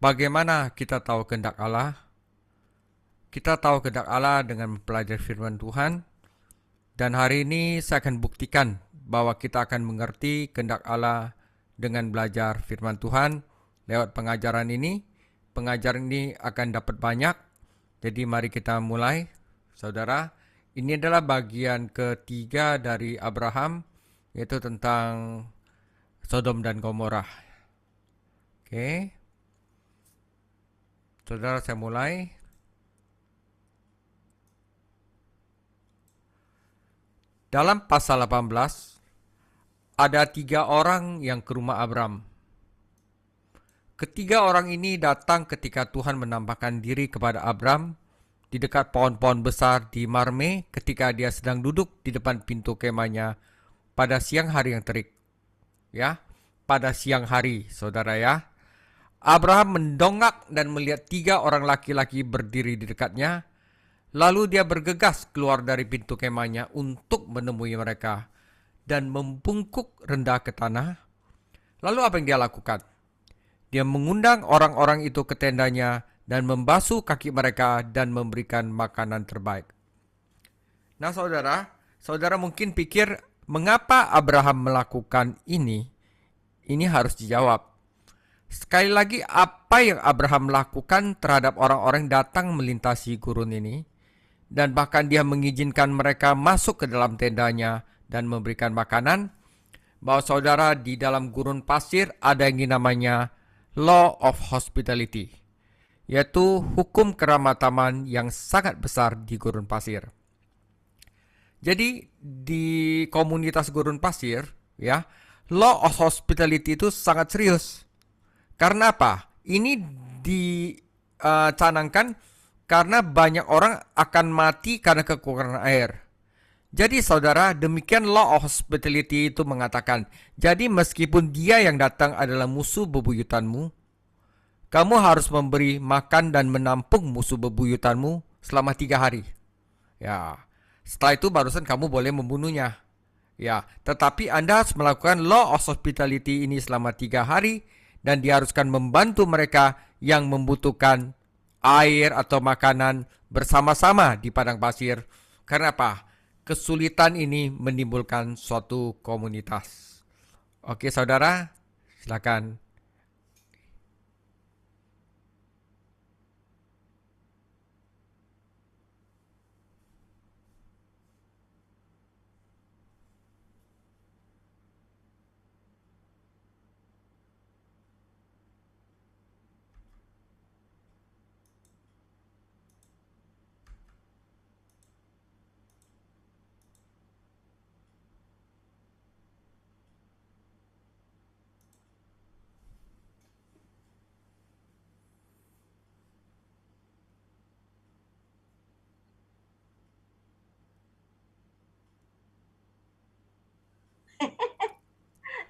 Bagaimana kita tahu kehendak Allah? Kita tahu kehendak Allah dengan mempelajari firman Tuhan. Dan hari ini saya akan buktikan bahwa kita akan mengerti kehendak Allah dengan belajar firman Tuhan lewat pengajaran ini. Pengajaran ini akan dapat banyak. Jadi mari kita mulai, saudara. Ini adalah bagian ketiga dari Abraham, yaitu tentang Sodom dan Gomorrah. Oke. Saudara, saya mulai. Dalam pasal 18, ada 3 orang yang ke rumah Abram. Ketiga orang ini datang ketika Tuhan menampakkan diri kepada Abram di dekat pohon-pohon besar di Marme ketika dia sedang duduk di depan pintu kemahnya pada siang hari yang terik. Ya, pada siang hari, saudara ya. Abraham mendongak dan melihat 3 orang laki-laki berdiri di dekatnya. Lalu dia bergegas keluar dari pintu kemahnya untuk menemui mereka dan membungkuk rendah ke tanah. Lalu apa yang dia lakukan? Dia mengundang orang-orang itu ke tendanya dan membasuh kaki mereka dan memberikan makanan terbaik. Nah, saudara mungkin pikir mengapa Abraham melakukan ini? Ini harus dijawab. Sekali lagi, apa yang Abraham lakukan terhadap orang-orang yang datang melintasi gurun ini? Dan bahkan dia mengizinkan mereka masuk ke dalam tendanya dan memberikan makanan. Bahwa saudara, di dalam gurun pasir ada yang namanya Law of Hospitality, yaitu hukum keramataman yang sangat besar di gurun pasir. Jadi di komunitas gurun pasir, ya, Law of Hospitality itu sangat serius. Karena apa? Ini dicanangkan karena banyak orang akan mati karena kekurangan air. Jadi saudara, demikian law of hospitality itu mengatakan, jadi meskipun dia yang datang adalah musuh bebuyutanmu, kamu harus memberi makan dan menampung musuh bebuyutanmu selama 3 hari. Ya, setelah itu barusan kamu boleh membunuhnya. Ya, tetapi Anda harus melakukan law of hospitality ini selama 3 hari dan diharuskan membantu mereka yang membutuhkan air atau makanan bersama-sama di padang pasir. Karena apa? Kesulitan ini menimbulkan suatu komunitas. Oke, saudara, silakan.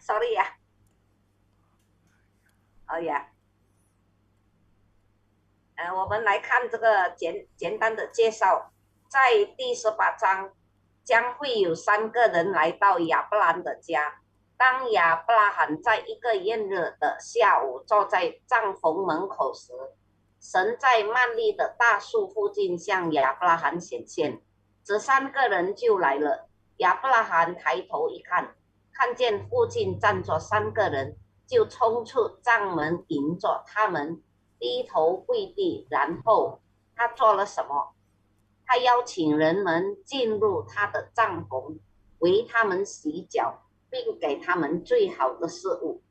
Sorry 呀，哦呀，我们来看这个简单的介绍，在第18章将会有3个人来到亚伯兰的家。当亚伯拉罕在一个炎热的下午坐在帐篷门口时，神在曼利的大树附近向亚伯拉罕显现，这3个人就来了。亚伯拉罕抬头一看，看见附近站着3个人，就冲出帐门迎着他们，低头跪地。然后他做了什么？他邀请人们进入他的帐篷，为他们洗脚，并给他们最好的食物。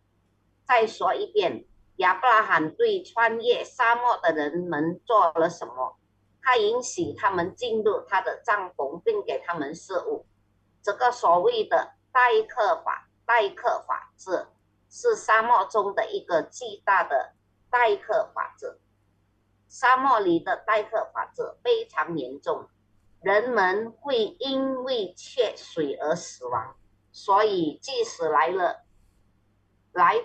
再说一遍，亚伯拉罕对穿越沙漠的人们做了什么？他允许他们进入他的帐篷，并给他们食物。这个所谓的代客法制是沙漠中的一个巨大的代客法制。沙漠里的代客法制非常严重，人们会因为缺水而死亡，所以即使来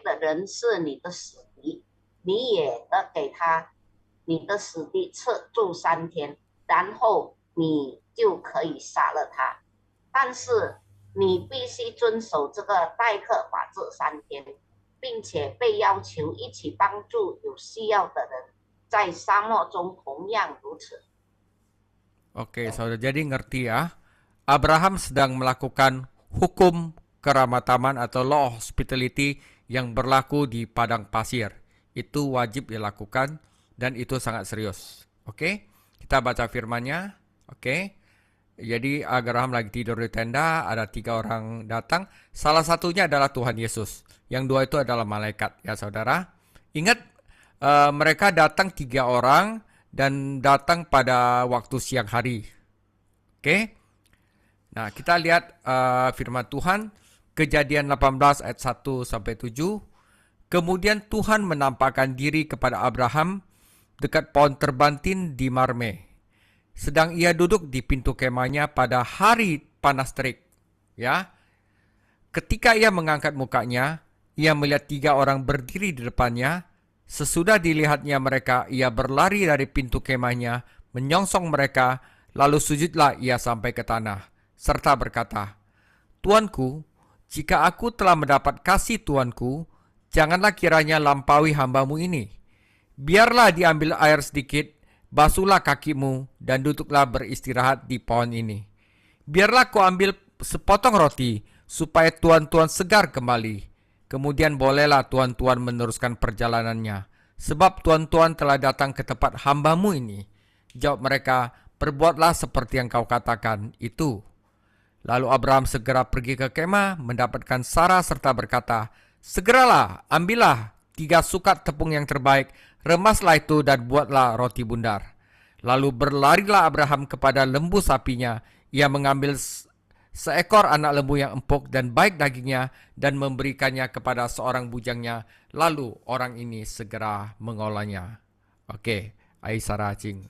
的人是你的死敌，你也得给他你的死敌吃住3天，然后你就可以杀了他。但是你必须遵守这个代客法制3天。并且被要求一起帮助有需要的人，在沙漠中同样如此。Oke, saudara, jadi ngerti ya. Abraham sedang melakukan hukum keramataman atau law of hospitality yang berlaku di padang pasir. Itu wajib dilakukan dan itu sangat serius. Oke, kita baca firman-Nya. Oke, jadi Abraham lagi tidur di tenda, ada 3 orang datang. Salah satunya adalah Tuhan Yesus. Yang 2 itu adalah malaikat, ya saudara. Ingat, mereka datang 3 orang dan datang pada waktu siang hari. Oke. Nah, kita lihat firman Tuhan, Kejadian 18 ayat 1 sampai 7. Kemudian Tuhan menampakkan diri kepada Abraham dekat pohon terbantin di Marme. Sedang ia duduk di pintu kemahnya pada hari panas terik. Ya. Ketika ia mengangkat mukanya, ia melihat 3 orang berdiri di depannya. Sesudah dilihatnya mereka, ia berlari dari pintu kemahnya, menyongsong mereka, lalu sujudlah ia sampai ke tanah, serta berkata, Tuanku, jika aku telah mendapat kasih Tuanku, janganlah kiranya lampaui hambamu ini. Biarlah diambil air sedikit, basuhlah kakimu, dan duduklah beristirahat di pohon ini. Biarlah ku ambil sepotong roti, supaya tuan-tuan segar kembali. Kemudian bolehlah tuan-tuan meneruskan perjalanannya, sebab tuan-tuan telah datang ke tempat hambamu ini. Jawab mereka, perbuatlah seperti yang kau katakan itu. Lalu Abraham segera pergi ke kemah, mendapatkan Sarah serta berkata, segeralah, ambillah 3 sukat tepung yang terbaik, remaslah itu dan buatlah roti bundar. Lalu berlarilah Abraham kepada lembu sapinya, ia mengambil seekor anak lembu yang empuk dan baik dagingnya dan memberikannya kepada seorang bujangnya. Lalu orang ini segera mengolahnya. Oke, Aisyah Cing.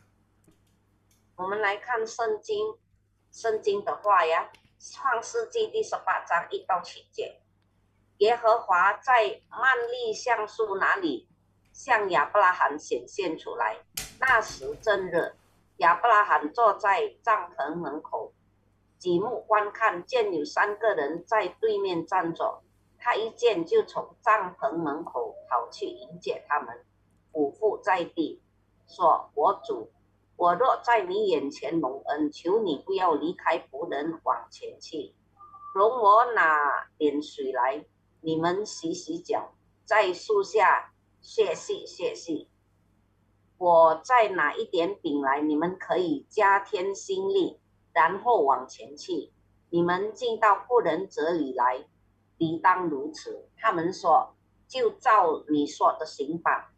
我们来看圣经的话呀，创世纪第18章1到7节，耶和华在曼利橡树那里向亚伯拉罕显现出来。那时正热，亚伯拉罕坐在帐篷门口，举目观看，见有3个人在对面站着。他一见就从帐篷门口跑去迎接他们，俯伏在地，说：“我主，我若在你眼前蒙恩，求你不要离开仆人往前去，容我拿点水来，你们洗洗脚，在树下歇息。我再拿一点饼来，你们可以加添心力，然后往前去。你们进到妇人这里来，理当如此。”他们说：“就照你说的行吧。”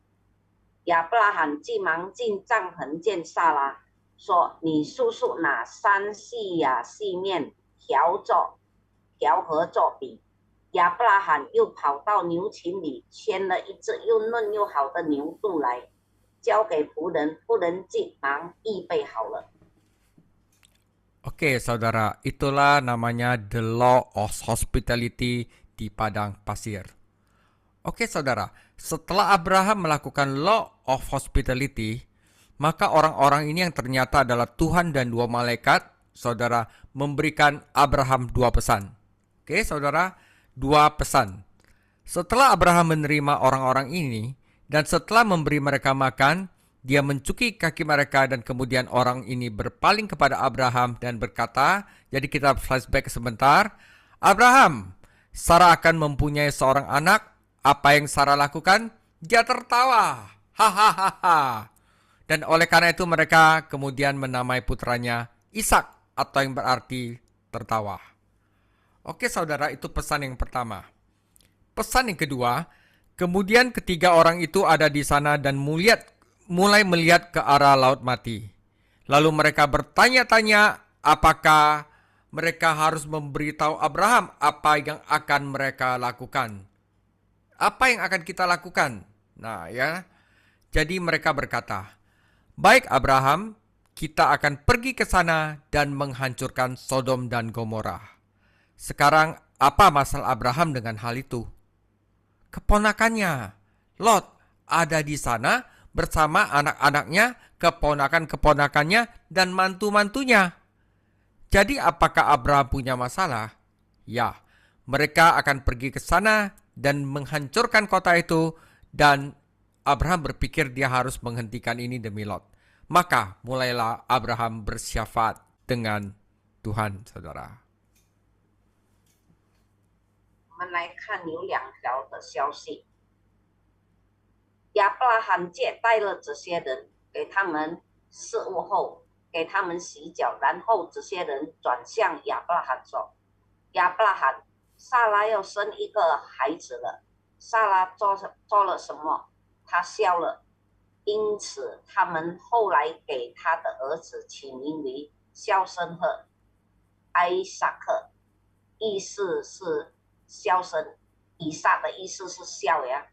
亚伯拉罕急忙进帐篷见撒拉，说：“你叔叔拿3细亚细面调和做饼。”亚伯拉罕又跑到牛群里牵了一只又嫩又好的牛犊来，交给仆人，仆人急忙预备好了。 Oke, saudara, itulah namanya the law of hospitality di padang pasir. Oke, saudara, setelah Abraham melakukan law of hospitality, maka orang-orang ini yang ternyata adalah Tuhan dan 2 malaikat, saudara, memberikan Abraham 2 pesan. Oke, saudara, 2 pesan. Setelah Abraham menerima orang-orang ini, dan setelah memberi mereka makan, dia mencuci kaki mereka dan kemudian orang ini berpaling kepada Abraham dan berkata, jadi kita flashback sebentar. Abraham, Sarah akan mempunyai seorang anak. Apa yang Sarah lakukan? Dia tertawa. Hahaha. Dan oleh karena itu mereka kemudian menamai putranya Ishak atau yang berarti tertawa. Oke saudara, itu pesan yang pertama. Pesan yang kedua, kemudian ketiga orang itu ada di sana dan mulai melihat ke arah laut mati. Lalu mereka bertanya-tanya apakah mereka harus memberitahu Abraham apa yang akan mereka lakukan. Apa yang akan kita lakukan? Nah ya, jadi mereka berkata, baik Abraham, kita akan pergi ke sana dan menghancurkan Sodom dan Gomora. Sekarang apa masalah Abraham dengan hal itu? Keponakannya, Lot, ada di sana bersama anak-anaknya, keponakan-keponakannya, dan mantu-mantunya. Jadi apakah Abraham punya masalah? Ya, mereka akan pergi ke sana dan menghancurkan kota itu, dan Abraham berpikir dia harus menghentikan ini demi Lot. Maka mulailah Abraham bersyafaat dengan Tuhan, saudara. 我们来看有2条的消息。亚伯拉罕接待了这些人，给他们事务后，给他们洗脚，然后这些人转向亚伯拉罕说：“亚伯拉罕，撒拉要生一个孩子了。”撒拉做了什么？他笑了。因此，他们后来给他的儿子起名为笑声和埃撒克，意思是笑声。以撒的意思是笑呀。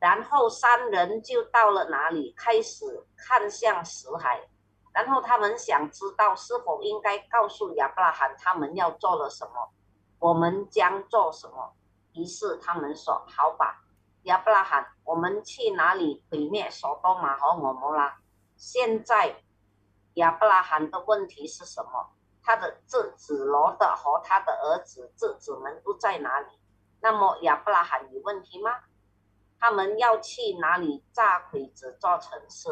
然后3人就到了哪里，开始看向死海。然后他们想知道是否应该告诉亚伯拉罕他们要做了什么，我们将做什么。于是他们说：“好吧，亚伯拉罕，我们去哪里毁灭所多玛和蛾摩拉？”现在亚伯拉罕的问题是什么？他的侄子罗德和他的儿子侄子们都在哪里？那么亚伯拉罕有问题吗？他们要去哪里炸毁这座城市？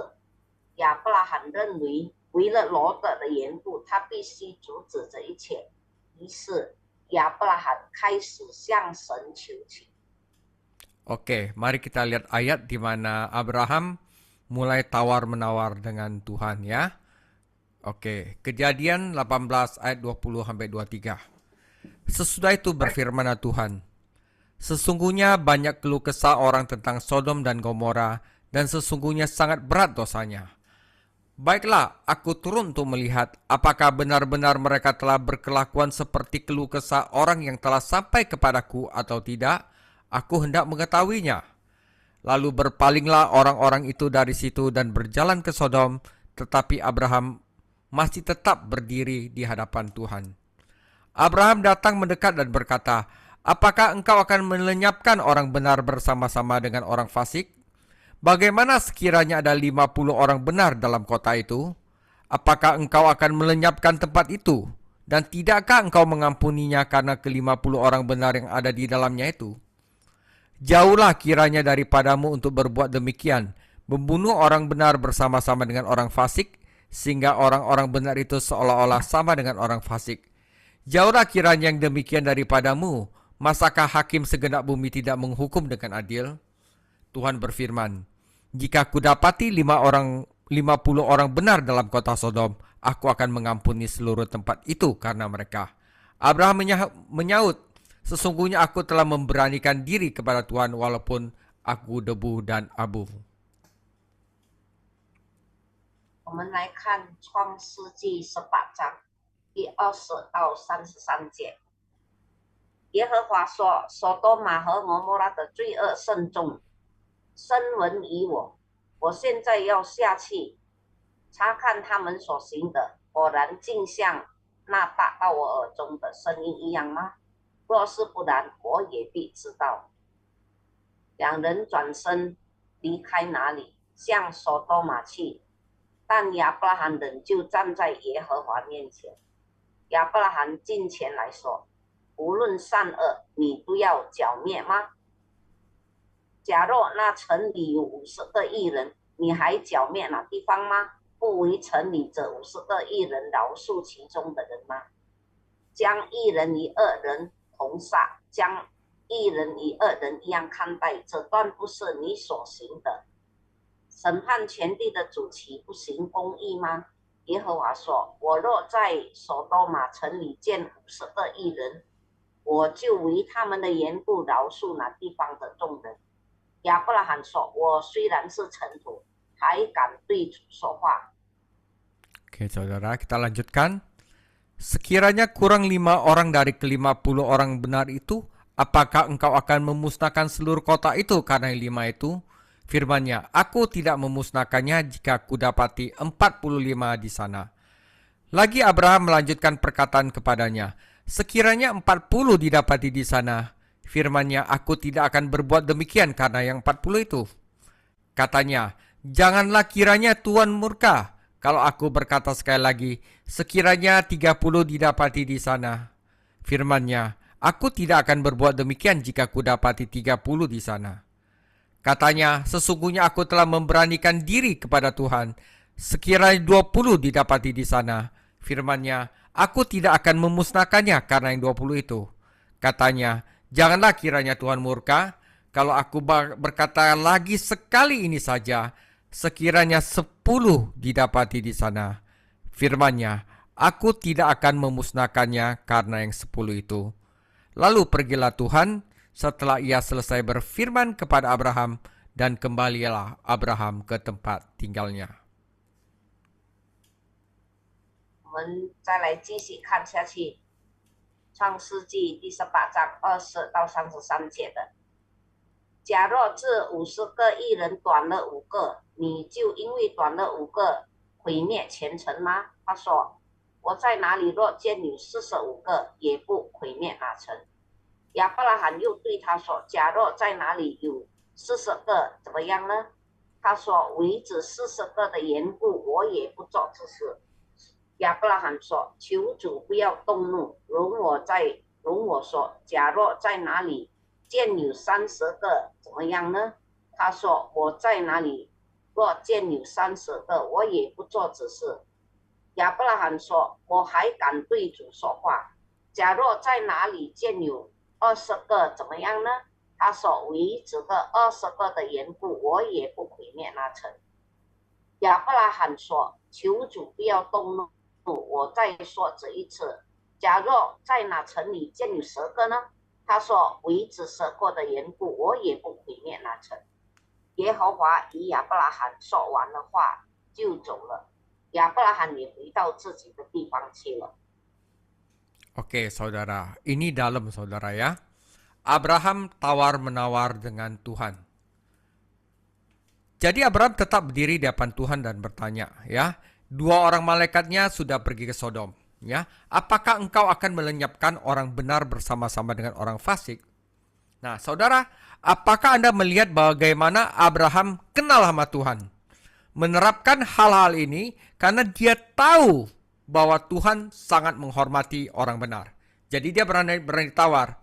亚伯拉罕认为，为了罗德的缘故，他必须阻止这一切。于是亚伯拉罕开始向神求情。 Oke, mari kita lihat ayat di mana Abraham mulai tawar-menawar dengan Tuhan ya. Oke, Kejadian 18 ayat 20-23. Sesudah itu berfirmanlah Tuhan, sesungguhnya banyak keluh kesah orang tentang Sodom dan Gomora, dan sesungguhnya sangat berat dosanya. Baiklah, aku turun untuk melihat apakah benar-benar mereka telah berkelakuan seperti keluh kesah orang yang telah sampai kepadaku atau tidak. Aku hendak mengetahuinya. Lalu berpalinglah orang-orang itu dari situ dan berjalan ke Sodom, tetapi Abraham masih tetap berdiri di hadapan Tuhan. Abraham datang mendekat dan berkata, apakah engkau akan melenyapkan orang benar bersama-sama dengan orang fasik? Bagaimana sekiranya ada 50 orang benar dalam kota itu? Apakah engkau akan melenyapkan tempat itu? Dan tidakkah engkau mengampuninya karena ke-50 orang benar yang ada di dalamnya itu? Jauhlah kiranya daripadamu untuk berbuat demikian, membunuh orang benar bersama-sama dengan orang fasik, sehingga orang-orang benar itu seolah-olah sama dengan orang fasik. Jauhlah kiranya yang demikian daripadamu, masakah hakim segenap bumi tidak menghukum dengan adil? Tuhan berfirman, jika kudapati 50 orang benar dalam kota Sodom, aku akan mengampuni seluruh tempat itu karena mereka. Abraham menyaut, sesungguhnya aku telah memberanikan diri kepada Tuhan walaupun aku debu dan abu. 我们来看创世纪18章第20到33节。耶和华说：“所多玛和蛾摩拉的罪恶甚重，深闻于我。我现在要下去查看他们所行的，果然竟像那达到我耳中的声音一样吗？若是不然，我也必知道。”2人转身离开那里，向所多玛去。但亚伯拉罕仍旧站在耶和华面前。亚伯拉罕近前来说：“无论善恶，你都要剿灭吗？假若那城里有50个义人，你还剿灭那地方吗？不为城里这50个义人饶恕其中的人吗？将一人与恶人同杀，将一人与恶人一样看待，这断不是你所行的。审判全地的主岂不行公义吗？”耶和华说：“我若在所多玛城里见50个义人，我就为他们的缘故饶恕那地方的众人。”亚伯拉罕说：“我虽然是尘土，还敢对主说话。” Oke, saudara, kita lanjutkan. Sekiranya kurang 5 orang dari ke-50 orang benar itu, apakah engkau akan memusnahkan seluruh kota itu karena 5 itu? Firman-Nya, aku tidak memusnahkannya jika kudapati 45 di sana. Lagi Abraham melanjutkan perkataan kepadanya, sekiranya 40 didapati di sana. Firman-Nya, aku tidak akan berbuat demikian karena yang 40 itu. Katanya, janganlah kiranya Tuhan murka kalau aku berkata sekali lagi, sekiranya 30 didapati di sana. Firman-Nya, Aku tidak akan berbuat demikian jika ku dapati 30 di sana. Katanya, sesungguhnya aku telah memberanikan diri kepada Tuhan. Sekiranya 20 didapati di sana. Firman-Nya, aku tidak akan memusnahkannya karena yang 20 itu. Katanya, janganlah kiranya Tuhan murka, kalau aku berkata lagi sekali ini saja, sekiranya 10 didapati di sana. Firman-Nya, aku tidak akan memusnahkannya karena yang 10 itu. Lalu pergilah Tuhan setelah ia selesai berfirman kepada Abraham, dan kembalilah Abraham ke tempat tinggalnya. 我们再来继续看下去，创世纪第18章20到33节的。假若这50个义人短了5个，你就因为短了5个毁灭全城吗？他说：我在哪里若见有45个，也不毁灭那城。亚伯拉罕又对他说：假若在哪里有40个，怎么样呢？他说：为止40个的缘故，我也不做这事。亚伯拉罕说：求主不要动怒，容我说，假若在哪里见有30个，怎么样呢？他说：我在哪里若见有30个，我也不做此事。亚伯拉罕说：我还敢对主说话，假若在哪里见有20个，怎么样呢？他说：为这个20个的缘故，我也不毁灭那城。亚伯拉罕说：求主不要动怒，我再说这一次，假若在那城里见有10个呢？他说：为这10个的缘故，我也不毁灭那城。耶和华与亚伯拉罕说完了话，就走了。亚伯拉罕也回到自己的地方去了。 Oke, saudara, ini dalam saudara ya. Abraham tawar-menawar dengan Tuhan. Jadi Abraham tetap berdiri di hadapan Tuhan dan bertanya, ya. 2 orang malaikatnya sudah pergi ke Sodom, ya. Apakah engkau akan melenyapkan orang benar bersama-sama dengan orang fasik? Nah, saudara, apakah Anda melihat bagaimana Abraham kenal sama Tuhan? Menerapkan hal-hal ini karena dia tahu bahwa Tuhan sangat menghormati orang benar. Jadi dia berani tawar.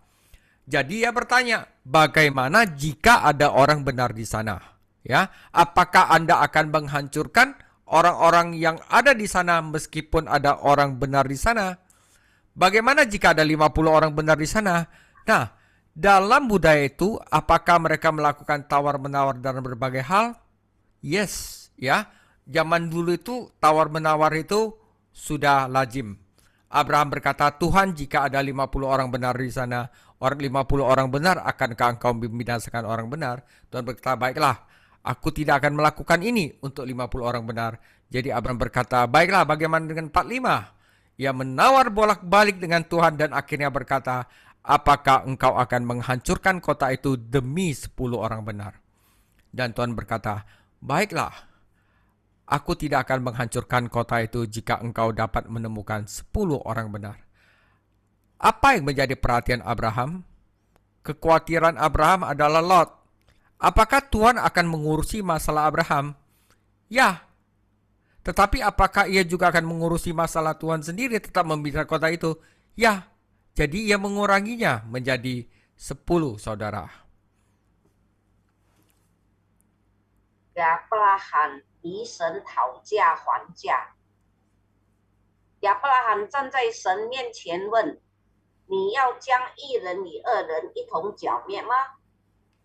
Jadi dia bertanya, bagaimana jika ada orang benar di sana? Ya, apakah Anda akan menghancurkan orang-orang yang ada di sana meskipun ada orang benar di sana? Bagaimana jika ada 50 orang benar di sana? Nah, dalam budaya itu, apakah mereka melakukan tawar-menawar dalam berbagai hal? Yes, ya. Zaman dulu itu tawar-menawar itu sudah lazim. Abraham berkata, Tuhan, jika ada 50 orang benar di sana, 50 orang benar, akankah engkau membinasakan orang benar? Tuhan berkata, baiklah, aku tidak akan melakukan ini untuk 50 orang benar. Jadi Abraham berkata, baiklah, bagaimana dengan 45? Ia menawar bolak-balik dengan Tuhan dan akhirnya berkata, apakah engkau akan menghancurkan kota itu demi 10 orang benar? Dan Tuhan berkata, baiklah, aku tidak akan menghancurkan kota itu jika engkau dapat menemukan 10 orang benar. Apa yang menjadi perhatian Abraham? Kekhawatiran Abraham adalah Lot. Apakah Tuhan akan mengurusi masalah Abraham? Ya. Tetapi apakah ia juga akan mengurusi masalah Tuhan sendiri tetap membina kota itu? Ya. Jadi ia menguranginya menjadi 10 saudara. 亚伯拉罕与神讨价还价。亚伯拉罕站在神面前问：你要将一人与2人一同剿灭吗？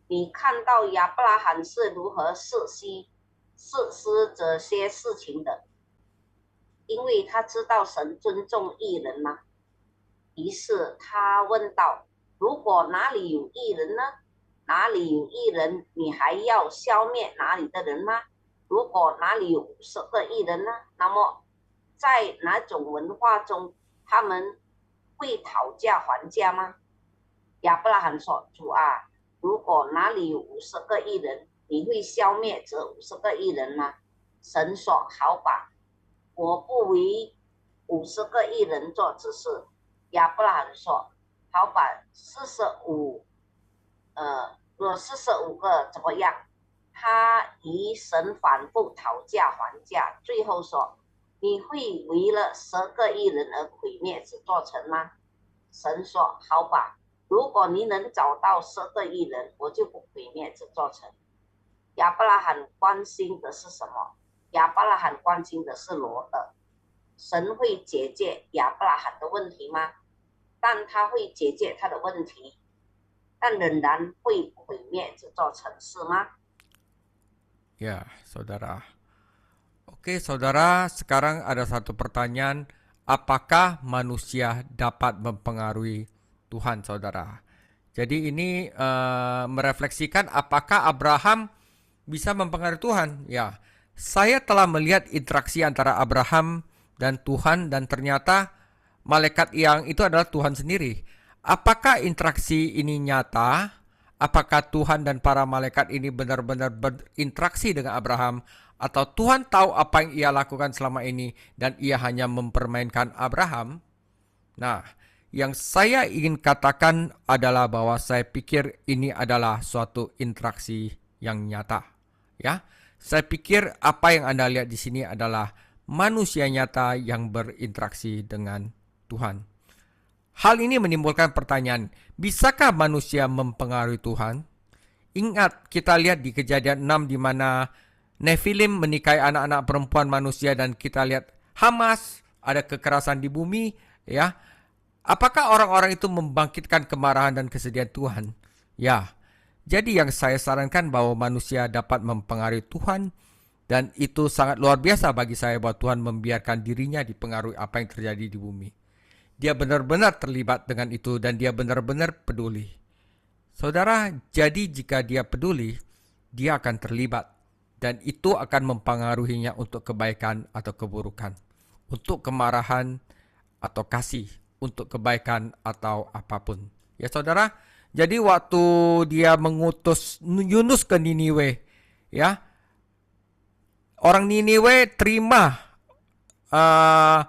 你看到亚伯拉罕是如何实施这些事情的，因为他知道神尊重义人吗？于是他问道：如果哪里有义人呢？哪里有义人，你还要消灭哪里的人吗？如果哪里有50个义人呢？那么在哪种文化中他们会讨价还价吗？亚伯拉罕说：主啊，如果哪里有50个义人，你会消灭这50个义人吗？神说：好吧，我不为50个义人做之事。亚伯拉罕说：好吧若45个怎么样？他与神反复讨价还价，最后说：你会为了10个义人而毁灭这座城吗？神说：好吧，如果你能找到12亿人，我就不毁灭这座城。亚伯拉罕关心的是什么？亚伯拉罕关心的是罗德。神会解决亚伯拉罕的问题吗？但他会解决他的问题，但仍然会毁灭这座城市吗？ Ya, saudara. Oke, saudara, sekarang ada satu pertanyaan. Apakah manusia dapat mempengaruhi Tuhan, saudara? Jadi ini merefleksikan apakah Abraham bisa mempengaruhi Tuhan. Ya, saya telah melihat interaksi antara Abraham dan Tuhan dan ternyata malaikat yang itu adalah Tuhan sendiri. Apakah interaksi ini nyata? Apakah Tuhan dan para malaikat ini benar-benar berinteraksi dengan Abraham? Atau Tuhan tahu apa yang ia lakukan selama ini dan ia hanya mempermainkan Abraham? Nah, yang saya ingin katakan adalah bahwa saya pikir ini adalah suatu interaksi yang nyata. Ya, saya pikir apa yang Anda lihat di sini adalah manusia nyata yang berinteraksi dengan Tuhan. Hal ini menimbulkan pertanyaan, bisakah manusia mempengaruhi Tuhan? Ingat, kita lihat di Kejadian 6 di mana Nephilim menikahi anak-anak perempuan manusia dan kita lihat Hamas, ada kekerasan di bumi, ya. Apakah orang-orang itu membangkitkan kemarahan dan kesedihan Tuhan? Ya. Jadi yang saya sarankan bahwa manusia dapat mempengaruhi Tuhan dan itu sangat luar biasa bagi saya bahwa Tuhan membiarkan dirinya dipengaruhi apa yang terjadi di bumi. Dia benar-benar terlibat dengan itu dan dia benar-benar peduli. Saudara, jadi jika dia peduli, dia akan terlibat. Dan itu akan mempengaruhinya untuk kebaikan atau keburukan. Untuk kemarahan atau kasih. Untuk kebaikan atau apapun. Ya saudara, jadi waktu dia mengutus Yunus ke Niniwe, ya, orang Niniwe terima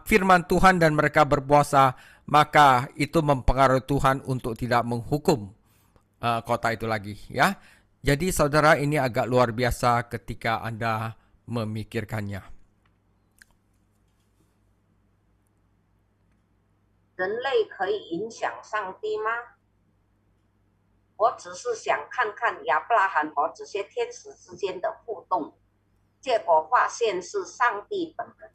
firman Tuhan dan mereka berpuasa, maka itu mempengaruhi Tuhan untuk tidak menghukum kota itu lagi, ya. Jadi saudara, ini agak luar biasa ketika Anda memikirkannya. 人类可以影响上帝吗？我只是想看看亚伯拉罕和这些天使之间的互动，结果发现是上帝本人。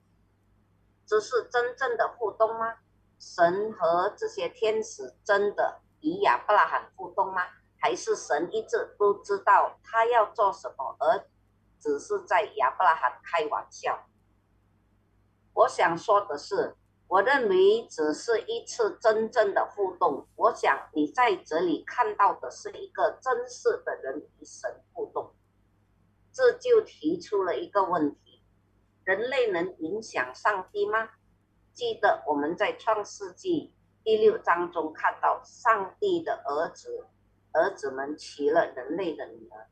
这是真正的互动吗？神和这些天使真的与亚伯拉罕互动吗？还是神一直不知道他要做什么，而只是在亚伯拉罕开玩笑？我想说的是，我认为只是一次真正的互动。我想你在这里看到的是一个真实的人与神互动，这就提出了一个问题：人类能影响上帝吗？记得我们在创世纪第6章中看到，上帝的儿子们娶了人类的女儿。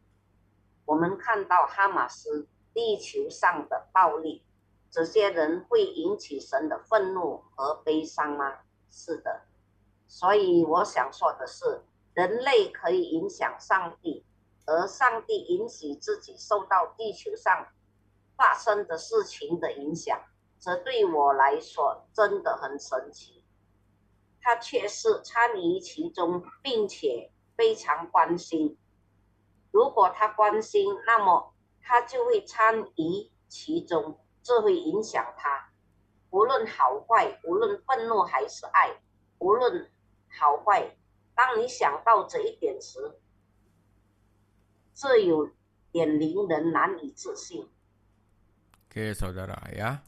我们看到哈马斯地球上的暴力，这些人会引起神的愤怒和悲伤吗？是的。所以我想说的是，人类可以影响上帝，而上帝允许自己受到地球上发生的事情的影响，这对我来说真的很神奇。他确实参与其中，并且非常关心。如果他关心，那么他就会参与其中，这会影响他。无论好坏，无论愤怒还是爱，无论好坏，当你想到这一点时，这有点令人难以置信。 Oke saudara, ya.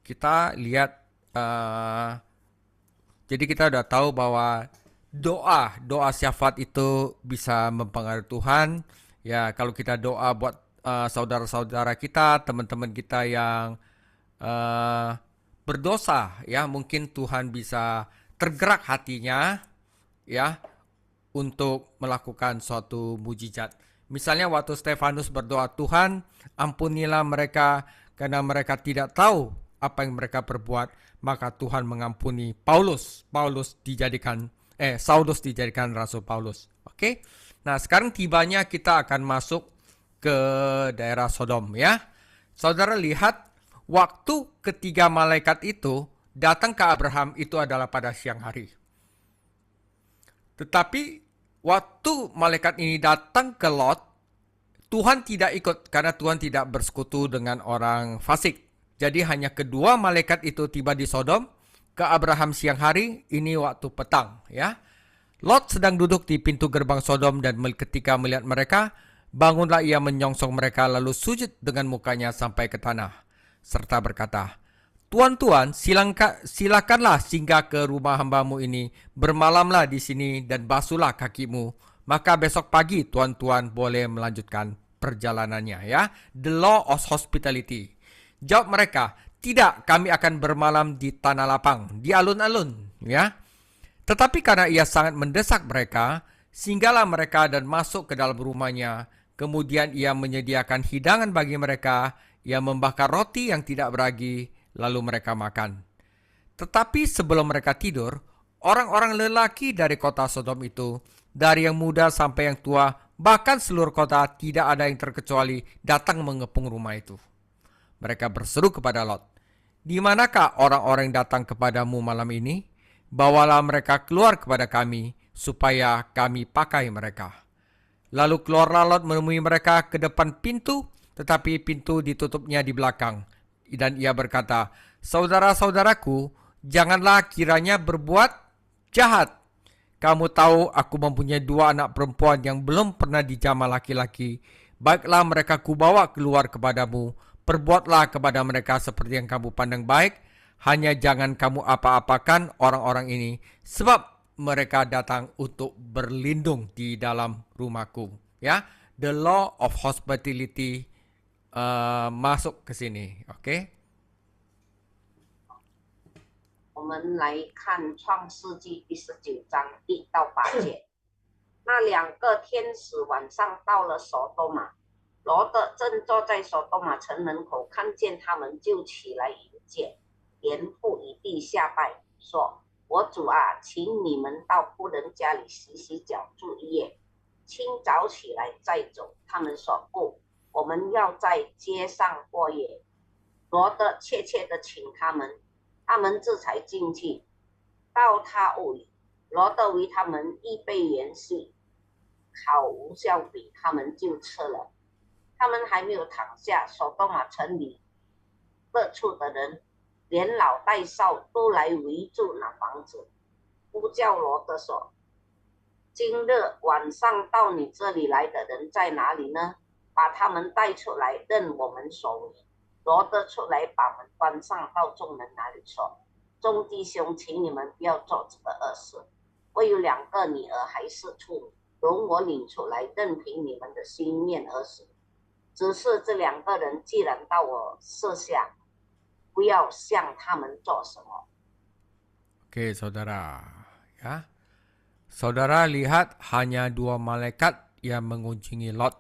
Kita lihat, jadi kita udah tahu bahwa doa syafaat itu bisa mempengaruhi Tuhan. Ya, kalau kita doa buat saudara-saudara kita, teman-teman kita yang berdosa, ya, mungkin Tuhan bisa tergerak hatinya, ya, untuk melakukan suatu mujizat. Misalnya waktu Stefanus berdoa, Tuhan ampunilah mereka karena mereka tidak tahu apa yang mereka perbuat, maka Tuhan mengampuni Saulus dijadikan Rasul Paulus. Oke. Nah, sekarang tibanya kita akan masuk ke daerah Sodom, ya. Saudara lihat, waktu ketiga malaikat itu datang ke Abraham itu adalah pada siang hari. Tetapi waktu malaikat ini datang ke Lot, Tuhan tidak ikut karena Tuhan tidak bersekutu dengan orang fasik. Jadi hanya kedua malaikat itu tiba di Sodom, ke Abraham siang hari, ini waktu petang, ya. Lot sedang duduk di pintu gerbang Sodom dan ketika melihat mereka, bangunlah ia menyongsong mereka lalu sujud dengan mukanya sampai ke tanah. Serta berkata, Tuan-tuan, silakanlah singgah ke rumah hambamu ini, bermalamlah di sini dan basuhlah kakimu. Maka besok pagi tuan-tuan boleh melanjutkan perjalanannya, ya. The law of hospitality. Jawab mereka, tidak, kami akan bermalam di tanah lapang, di alun-alun, ya. Tetapi karena ia sangat mendesak mereka, singgahlah mereka dan masuk ke dalam rumahnya. Kemudian ia menyediakan hidangan bagi mereka, ia membakar roti yang tidak beragi, lalu mereka makan. Tetapi sebelum mereka tidur, orang-orang lelaki dari kota Sodom itu, dari yang muda sampai yang tua, bahkan seluruh kota tidak ada yang terkecuali datang mengepung rumah itu. Mereka berseru kepada Lot, di manakah orang-orang yang datang kepadamu malam ini? Bawalah mereka keluar kepada kami, supaya kami pakai mereka. Lalu keluarlah Lot menemui mereka ke depan pintu, tetapi pintu ditutupnya di belakang. Dan ia berkata, saudara-saudaraku, janganlah kiranya berbuat jahat. Kamu tahu aku mempunyai 2 anak perempuan yang belum pernah dijamah laki-laki. Baiklah mereka kubawa keluar kepadamu. Perbuatlah kepada mereka seperti yang kamu pandang baik. Hanya jangan kamu apa-apakan orang-orang ini, sebab mereka datang untuk berlindung di dalam rumahku. Ya, the law of hospitality masuk ke sini, oke? 我们来看创世纪第19章1到8节。那2个天使晚上到了索多玛，罗德正坐在索多玛城门口，看见他们就起来迎接，连伏一地下拜，说：“我主啊，请你们到夫人家里洗洗脚，住一夜，清早起来再走。”他们说：“不，我们要在街上过夜。”罗德切切地请他们，他们这才进去，到他屋里。罗德为他们预备筵席，烤无酵饼，他们就吃了。他们还没有躺下，索多玛城里各处的人，连老带少都来围住那房子，呼叫罗德说：“今日晚上到你这里来的人在哪里呢？把他们带出来，任我们所为。”罗德出来，把门关上，到众人那里说：“众弟兄，请你们不要做这个恶事。我有2个女儿还是处女，容我领出来，任凭你们的心念而行。只是这2个人既然到我舍下，不要向他们做什么。” Oke, saudara, ya. Saudara lihat hanya 2 malaikat yang mengunjungi Lot,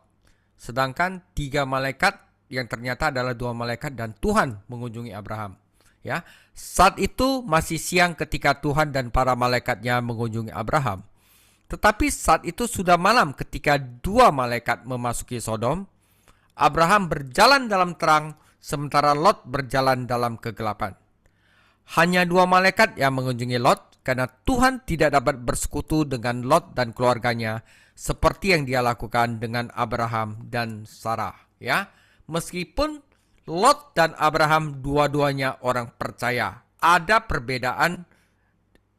sedangkan 3 malaikat yang ternyata adalah 2 malaikat dan Tuhan mengunjungi Abraham. Ya, saat itu masih siang ketika Tuhan dan para malaikatnya mengunjungi Abraham. Tetapi saat itu sudah malam ketika 2 malaikat memasuki Sodom. Abraham berjalan dalam terang, sementara Lot berjalan dalam kegelapan. Hanya 2 malaikat yang mengunjungi Lot, karena Tuhan tidak dapat bersekutu dengan Lot dan keluarganya, seperti yang dia lakukan dengan Abraham dan Sarah. Ya, meskipun Lot dan Abraham dua-duanya orang percaya, ada perbedaan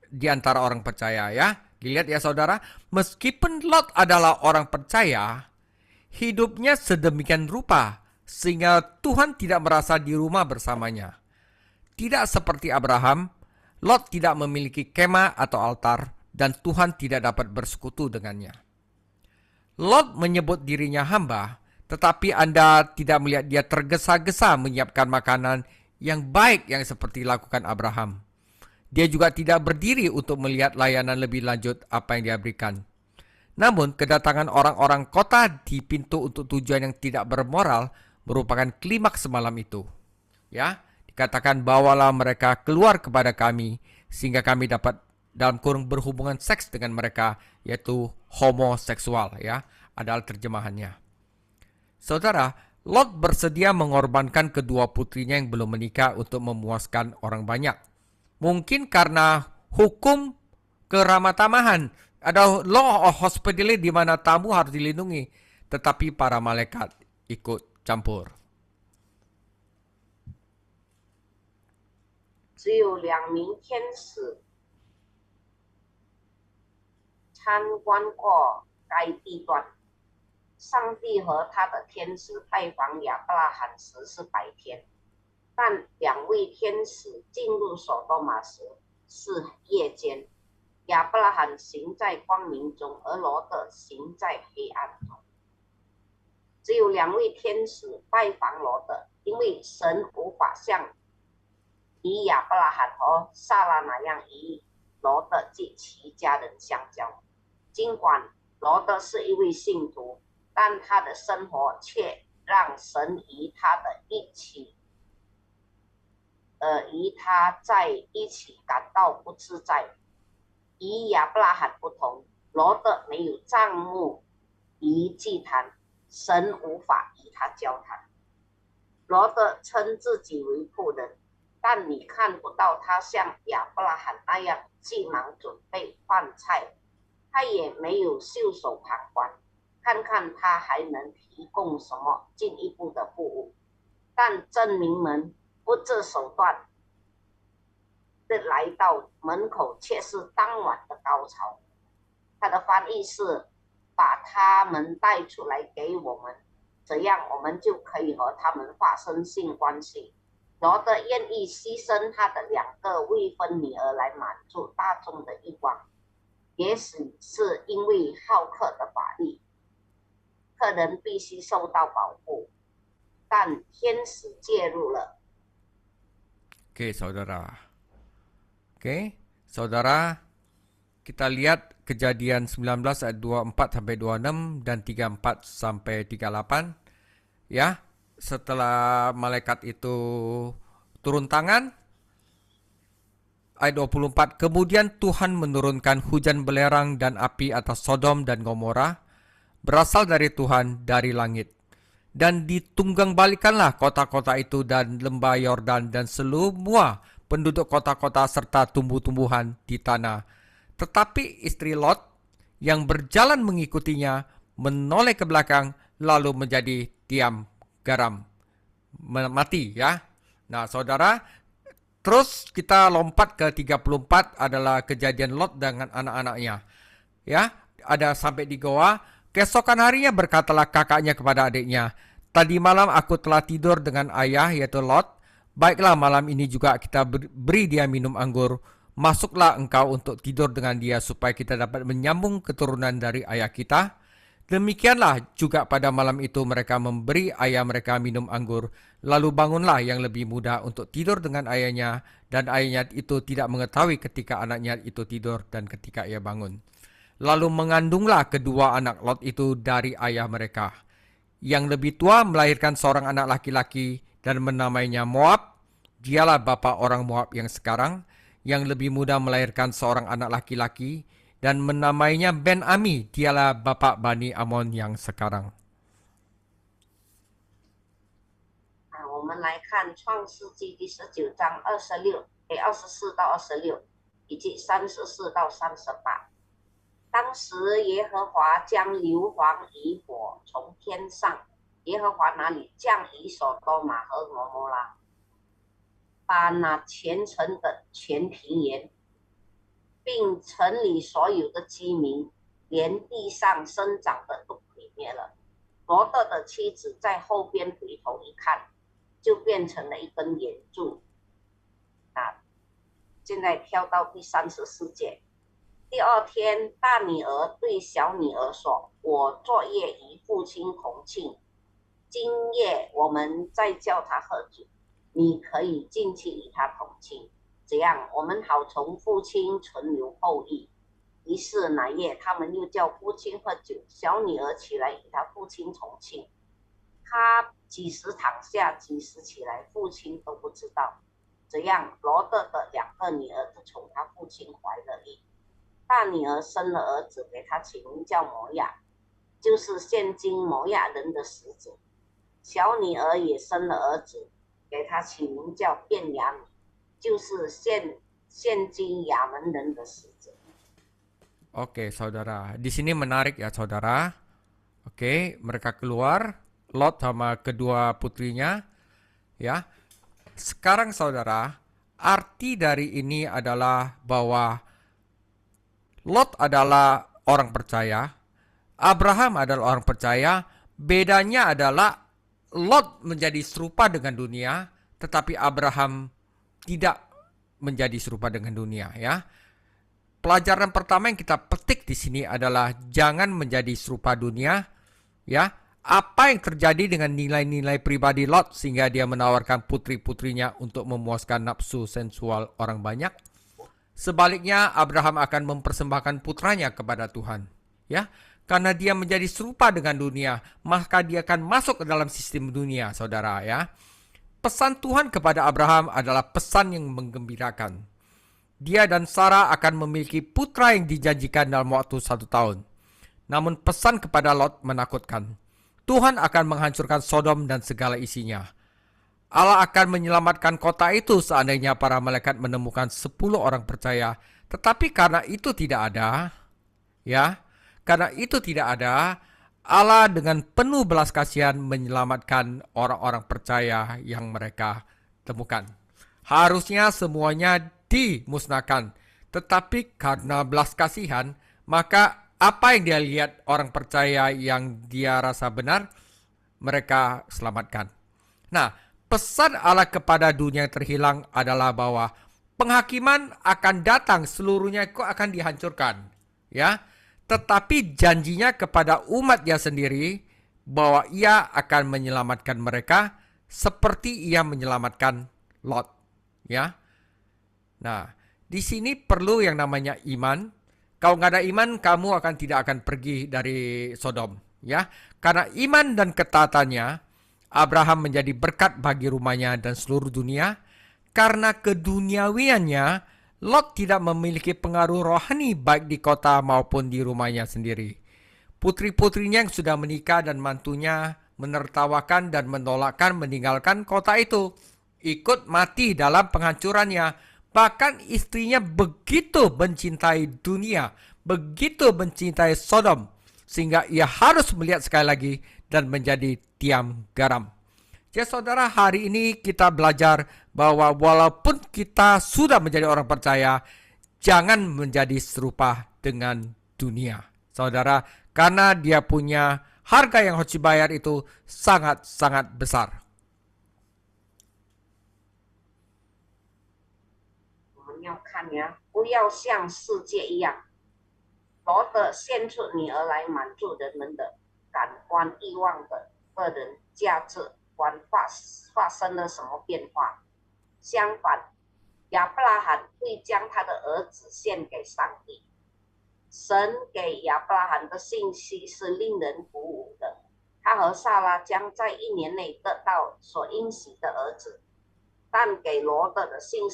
di antara orang percaya, ya. Dilihat ya saudara, meskipun Lot adalah orang percaya, hidupnya sedemikian rupa sehingga Tuhan tidak merasa di rumah bersamanya. Tidak seperti Abraham, Lot tidak memiliki kemah atau altar dan Tuhan tidak dapat bersekutu dengannya. Lot menyebut dirinya hamba, tetapi Anda tidak melihat dia tergesa-gesa menyiapkan makanan yang baik yang seperti lakukan Abraham. Dia juga tidak berdiri untuk melihat layanan lebih lanjut apa yang dia berikan. Namun, kedatangan orang-orang kota di pintu untuk tujuan yang tidak bermoral merupakan klimaks semalam itu. Ya, dikatakan bawalah mereka keluar kepada kami sehingga kami dapat dalam kurung berhubungan seks dengan mereka, yaitu homoseksual, ya, adalah terjemahannya. Saudara, Lot bersedia mengorbankan kedua putrinya yang belum menikah untuk memuaskan orang banyak. Mungkin karena hukum keramatamahan Ada law of hospitality di mana tamu harus dilindungi, tetapi para malaikat ikut campur. 只有2名天使参观过该地段。上帝和他的天使拜访亚伯拉罕时是白天，但2位天使进入所多玛时是夜间。亚伯拉罕行在光明中，而罗德行在黑暗中。只有2位天使拜访罗德，因为神无法像以亚伯拉罕和撒拉那样与罗德及其家人相交。尽管罗德是一位信徒，但他的生活却让神与他在一起感到不自在。与亚伯拉罕不同，罗德没有帐幕与祭坛，神无法与他交谈。罗德称自己为仆人，但你看不到他像亚伯拉罕那样急忙准备饭菜，他也没有袖手旁观，看看他还能提供什么进一步的服务。但证明们不择手段的来到门口，却是当晚的高潮。他的翻译是把他们带出来给我们，这样我们就可以和他们发生性关系。罗德愿意牺牲他的2个未婚女儿来满足大众的欲望，也许是因为好客的法律，客人必须受到保护，但天使介入了。 Oke, saudara. Oke, saudara, kita lihat Kejadian 19 ayat 24 sampai 26 dan 34 sampai 38. Ya, setelah malaikat itu turun tangan, ayat 24, kemudian Tuhan menurunkan hujan belerang dan api atas Sodom dan Gomora, berasal dari Tuhan dari langit. Dan ditunggang balikanlah kota-kota itu dan lembah Yordan dan semua penduduk kota-kota serta tumbuh-tumbuhan di tanah. Tetapi istri Lot yang berjalan mengikutinya menoleh ke belakang lalu menjadi diam garam, mati ya. Nah saudara, terus kita lompat ke 34 adalah kejadian Lot dengan anak-anaknya. Ya, ada sampai di goa. Keesokan harinya berkatalah kakaknya kepada adiknya, tadi malam aku telah tidur dengan ayah yaitu Lot. Baiklah malam ini juga kita beri dia minum anggur. Masuklah engkau untuk tidur dengan dia supaya kita dapat menyambung keturunan dari ayah kita. Demikianlah juga pada malam itu mereka memberi ayah mereka minum anggur. Lalu bangunlah yang lebih muda untuk tidur dengan ayahnya, dan ayahnya itu tidak mengetahui ketika anaknya itu tidur dan ketika ia bangun. Lalu mengandunglah kedua anak Lot itu dari ayah mereka. Yang lebih tua melahirkan seorang anak laki-laki dan menamainya Moab. Dialah bapa orang Moab yang sekarang. Yang lebih muda melahirkan seorang anak laki-laki dan menamainya Ben-Ami. Dialah bapa Bani Amon yang sekarang. 我们来看创世纪第19章24到26以及34到38。当时耶和华将硫磺与火从天上，耶和华那里降于所多玛和蛾摩拉，把那全城的全平原，并城里所有的居民，连地上生长的都毁灭了。罗德的妻子在后边回头一看，就变成了一根圆柱。现在跳到第34节。第2天，大女儿对小女儿说：“我昨夜与父亲同庆，今夜我们再叫他喝酒，你可以进去与他同庆，这样我们好从父亲存留后裔。”于是那夜他们又叫父亲喝酒，小女儿起来与他父亲同庆。他几时躺下，几时起来，父亲都不知道。这样罗德的2个女儿就从他父亲怀了孕。大女儿生了儿子，给他起名叫摩亚，就是现今摩亚人的始祖。小女儿也生了儿子，给他起名叫便雅悯，就是现今亚门人的始祖。Oke, saudara. Di sini menarik ya, saudara. Oke, mereka keluar, Lot sama kedua putrinya, ya. Sekarang saudara, arti dari ini adalah bahwa Lot adalah orang percaya, Abraham adalah orang percaya. Bedanya adalah Lot menjadi serupa dengan dunia, tetapi Abraham tidak menjadi serupa dengan dunia, ya. Pelajaran pertama yang kita petik di sini adalah jangan menjadi serupa dunia, ya. Apa yang terjadi dengan nilai-nilai pribadi Lot sehingga dia menawarkan putri-putrinya untuk memuaskan nafsu sensual orang banyak? Sebaliknya, Abraham akan mempersembahkan putranya kepada Tuhan, ya. Karena dia menjadi serupa dengan dunia, maka dia akan masuk ke dalam sistem dunia, saudara, ya. Pesan Tuhan kepada Abraham adalah pesan yang menggembirakan. Dia dan Sarah akan memiliki putra yang dijanjikan dalam waktu 1 tahun. Namun pesan kepada Lot menakutkan. Tuhan akan menghancurkan Sodom dan segala isinya. Allah akan menyelamatkan kota itu seandainya para malaikat menemukan 10 orang percaya. Tetapi karena itu tidak ada, ya, karena itu tidak ada, Allah dengan penuh belas kasihan menyelamatkan orang-orang percaya yang mereka temukan. Harusnya semuanya dimusnahkan. Tetapi karena belas kasihan, maka apa yang dia lihat orang percaya yang dia rasa benar, mereka selamatkan. Nah, pesan Allah kepada dunia yang terhilang adalah bahwa penghakiman akan datang, seluruhnya kok akan dihancurkan, ya. Tetapi janjinya kepada umatnya sendiri bahwa ia akan menyelamatkan mereka seperti ia menyelamatkan Lot, ya. Nah, di sini perlu yang namanya iman. Kalau nggak ada iman, kamu tidak akan pergi dari Sodom, ya. Karena iman dan ketaatannya, Abraham menjadi berkat bagi rumahnya dan seluruh dunia. Karena keduniawiannya, Lot tidak memiliki pengaruh rohani baik di kota maupun di rumahnya sendiri. Putri-putrinya yang sudah menikah dan mantunya menertawakan dan menolakkan meninggalkan kota itu, ikut mati dalam penghancurannya. Bahkan istrinya begitu mencintai dunia, begitu mencintai Sodom, sehingga ia harus melihat sekali lagi dan menjadi tiang garam. Jadi saudara, hari ini kita belajar bahwa walaupun kita sudah menjadi orang percaya, jangan menjadi serupa dengan dunia. Saudara, karena dia punya harga yang harus dibayar itu sangat-sangat besar. 要看呀，不要像世界一样，罗德献出女儿来满足人们的感官欲望的个人价值观发生了什么变化？相反，亚伯拉罕会将他的儿子献给上帝。神给亚伯拉罕的信息是令人鼓舞的，他和萨拉将在1年内得到所应许的儿子。但给罗德的信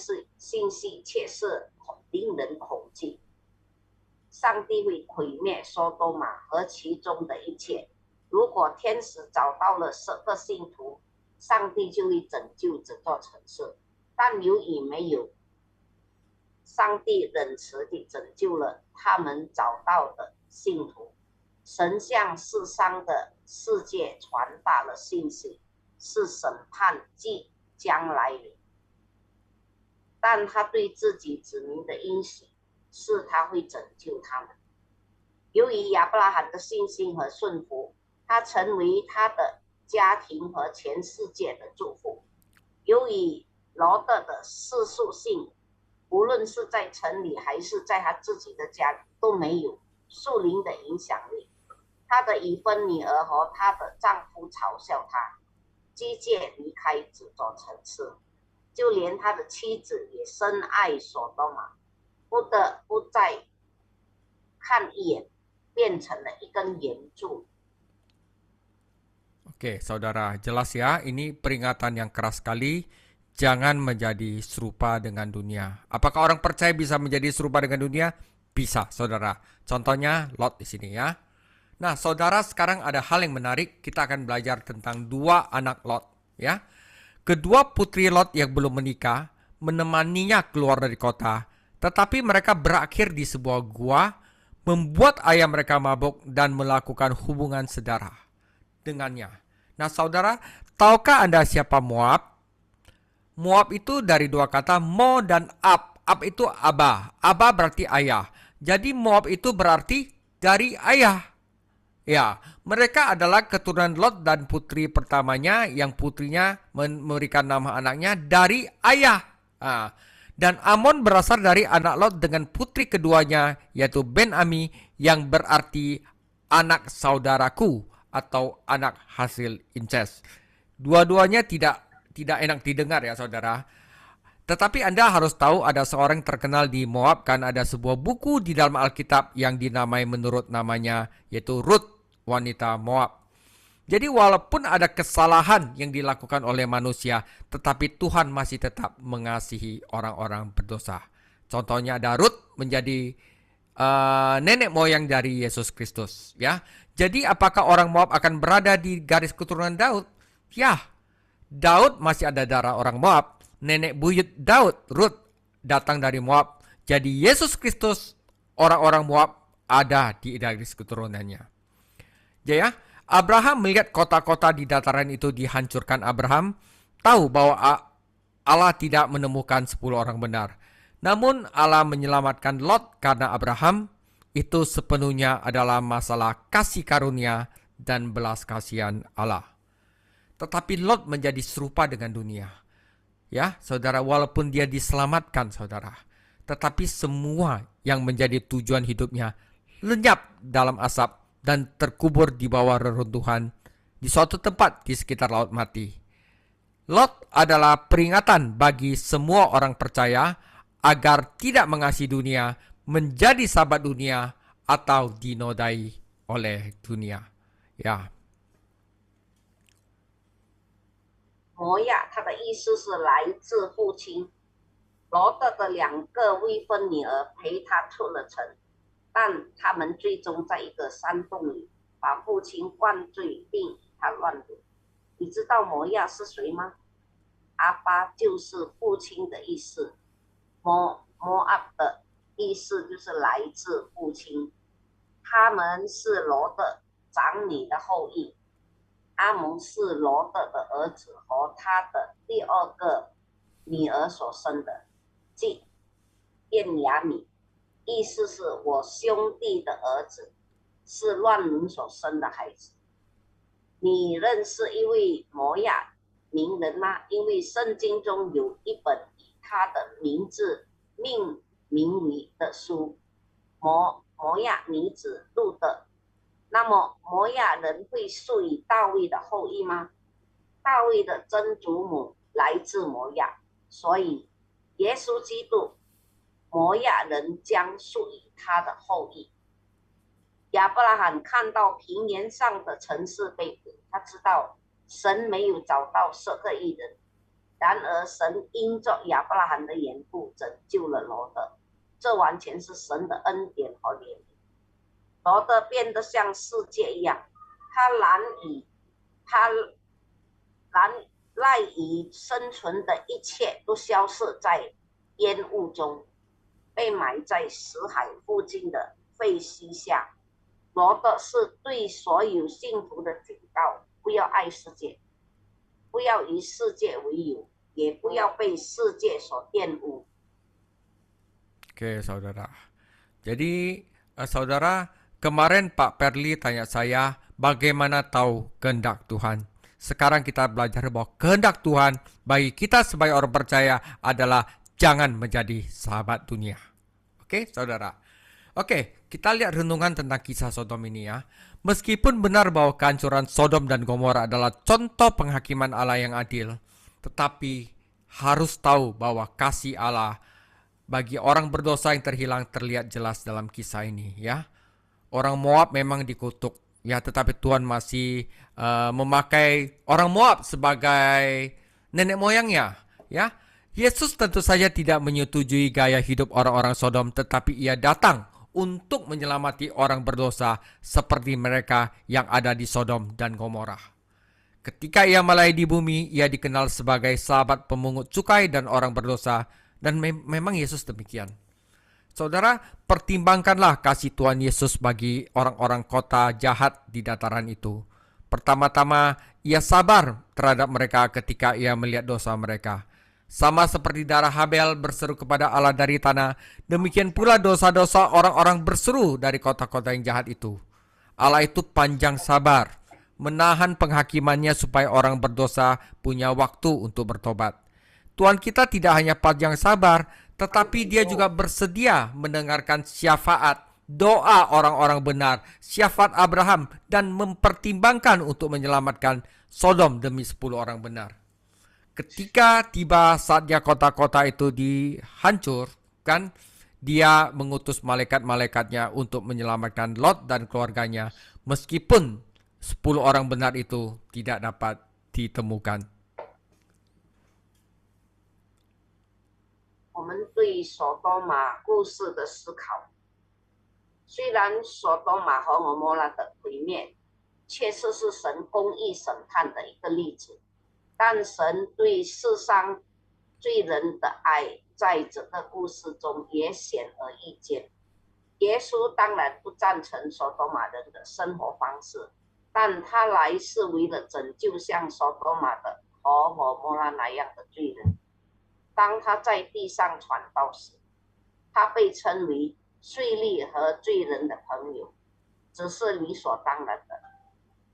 息却是令人恐惧。上帝会毁灭索多玛和其中的一切。如果天使找到了10个信徒，上帝就会拯救这座城市。但由于没有，上帝仁慈地拯救了他们找到的信徒。神向世上的世界传达了信息，是审判即将来临，但他对自己子民的应许是他会拯救他们。由于亚伯拉罕的信心和顺服，他成为他的家庭和全世界的祝福。由于罗德的世俗性，无论是在城里还是在他自己的家里，都没有属灵的影响力。他的已婚女儿和她的丈夫嘲笑他，机械离开这座城市，就连他的妻子也深爱索多玛，不得不再看一眼，变成了一根圆柱。 Oke, saudara, jelas ya, ini peringatan yang keras sekali. Jangan menjadi serupa dengan dunia. Apakah orang percaya bisa menjadi serupa dengan dunia? Bisa, saudara. Contohnya Lot di sini ya. Nah, saudara, sekarang ada hal yang menarik. Kita akan belajar tentang 2 anak Lot, ya. Kedua putri Lot yang belum menikah menemaninya keluar dari kota, tetapi mereka berakhir di sebuah gua membuat ayah mereka mabuk dan melakukan hubungan sedara dengannya. Nah, saudara, tahukah Anda siapa Moab? Moab itu dari dua kata mo dan ab. Ab itu abah. Abah berarti ayah. Jadi Moab itu berarti dari ayah. Ya, mereka adalah keturunan Lot dan putri pertamanya yang putrinya memberikan nama anaknya dari ayah. Dan Amon berasal dari anak Lot dengan putri keduanya yaitu Ben-Ami yang berarti anak saudaraku atau anak hasil incest. Dua-duanya tidak enak didengar ya saudara. Tetapi Anda harus tahu ada seorang terkenal di Moab, kan ada sebuah buku di dalam Alkitab yang dinamai menurut namanya yaitu Ruth, wanita Moab. Jadi walaupun ada kesalahan yang dilakukan oleh manusia, tetapi Tuhan masih tetap mengasihi orang-orang berdosa. Contohnya ada Ruth menjadi nenek moyang dari Yesus Kristus, ya. Jadi apakah orang Moab akan berada di garis keturunan Daud? Ya, Daud masih ada darah orang Moab. Nenek buyut Daud, Ruth, datang dari Moab. Jadi Yesus Kristus, orang-orang Moab ada di garis keturunannya. Ya, Abraham melihat kota-kota di dataran itu dihancurkan. Abraham tahu bahwa Allah tidak menemukan 10 orang benar. Namun Allah menyelamatkan Lot karena Abraham itu sepenuhnya adalah masalah kasih karunia dan belas kasihan Allah. Tetapi Lot menjadi serupa dengan dunia. Ya, saudara, walaupun dia diselamatkan, saudara, tetapi semua yang menjadi tujuan hidupnya lenyap dalam asap dan terkubur di bawah reruntuhan di suatu tempat di sekitar Laut Mati. Lot adalah peringatan bagi semua orang percaya agar tidak mengasihi dunia, menjadi sahabat dunia, atau dinodai oleh dunia. Ya. 摩亚，它的意思是来自父亲。罗德的2个未婚女儿陪他出了城，但他们最终在一个山洞里把父亲灌醉，并与他乱伦。你知道摩亚是谁吗？阿巴就是父亲的意思，摩阿的意思就是来自父亲。他们是罗德长女的后裔。阿蒙是罗德的儿子和他的第2个女儿所生的，即便雅悯，意思是我兄弟的儿子，是乱伦所生的孩子。你认识一位摩亚名人吗？因为圣经中有一本以他的名字命名为的书，摩亚女子路德。那么摩亚人会属于大卫的后裔吗？大卫的曾祖母来自摩亚，所以耶稣基督，摩亚人将属于他的后裔。亚伯拉罕看到平原上的城市被毁，他知道神没有找到12个义人，然而神因着亚伯拉罕的缘故拯救了罗德，这完全是神的恩典和怜悯。罗德变得像世界一样，他赖以生存的一切都消失在烟雾中，被埋在死海附近的废墟下。罗德是对所有信徒的警告：不要爱世界，不要以世界为友，也不要被世界所玷污。Oke, saudara. Jadi, saudara, kemarin Pak Perli tanya saya bagaimana tahu kehendak Tuhan. Sekarang kita belajar bahwa kehendak Tuhan bagi kita sebagai orang percaya adalah jangan menjadi sahabat dunia. Oke, saudara. Oke, kita lihat renungan tentang kisah Sodom ini ya. Meskipun benar bahwa kehancuran Sodom dan Gomora adalah contoh penghakiman Allah yang adil, tetapi harus tahu bahwa kasih Allah bagi orang berdosa yang terhilang terlihat jelas dalam kisah ini ya. Orang Moab memang dikutuk ya, tetapi Tuhan masih memakai orang Moab sebagai nenek moyangnya ya. Yesus tentu saja tidak menyetujui gaya hidup orang-orang Sodom, tetapi ia datang untuk menyelamati orang berdosa seperti mereka yang ada di Sodom dan Gomora. Ketika ia melayani di bumi, ia dikenal sebagai sahabat pemungut cukai dan orang berdosa, dan memang Yesus demikian. Saudara, pertimbangkanlah kasih Tuhan Yesus bagi orang-orang kota jahat di dataran itu. Pertama-tama, ia sabar terhadap mereka ketika ia melihat dosa mereka. Sama seperti darah Habel berseru kepada Allah dari tanah, demikian pula dosa-dosa orang-orang berseru dari kota-kota yang jahat itu. Allah itu panjang sabar, menahan penghakimannya supaya orang berdosa punya waktu untuk bertobat. Tuhan kita tidak hanya panjang sabar, tetapi dia juga bersedia mendengarkan syafaat, doa orang-orang benar, syafaat Abraham, dan mempertimbangkan untuk menyelamatkan Sodom demi 10 orang benar. Ketika tiba saatnya kota-kota itu dihancurkan, dia mengutus malaikat-malaikatnya untuk menyelamatkan Lot dan keluarganya, meskipun 10 orang benar itu tidak dapat ditemukan. 我们对所多玛故事的思考，虽然所多玛和蛾摩拉的毁灭确实是神公义审判的一个例子，但神对世上罪人的爱在这个故事中也显而易见。耶稣当然不赞成所多玛人的生活方式，但他来是为了拯救像所多玛的和蛾摩拉那样的罪人。当他在地上传道时，他被称为税吏和罪人的朋友，只是理所当然的。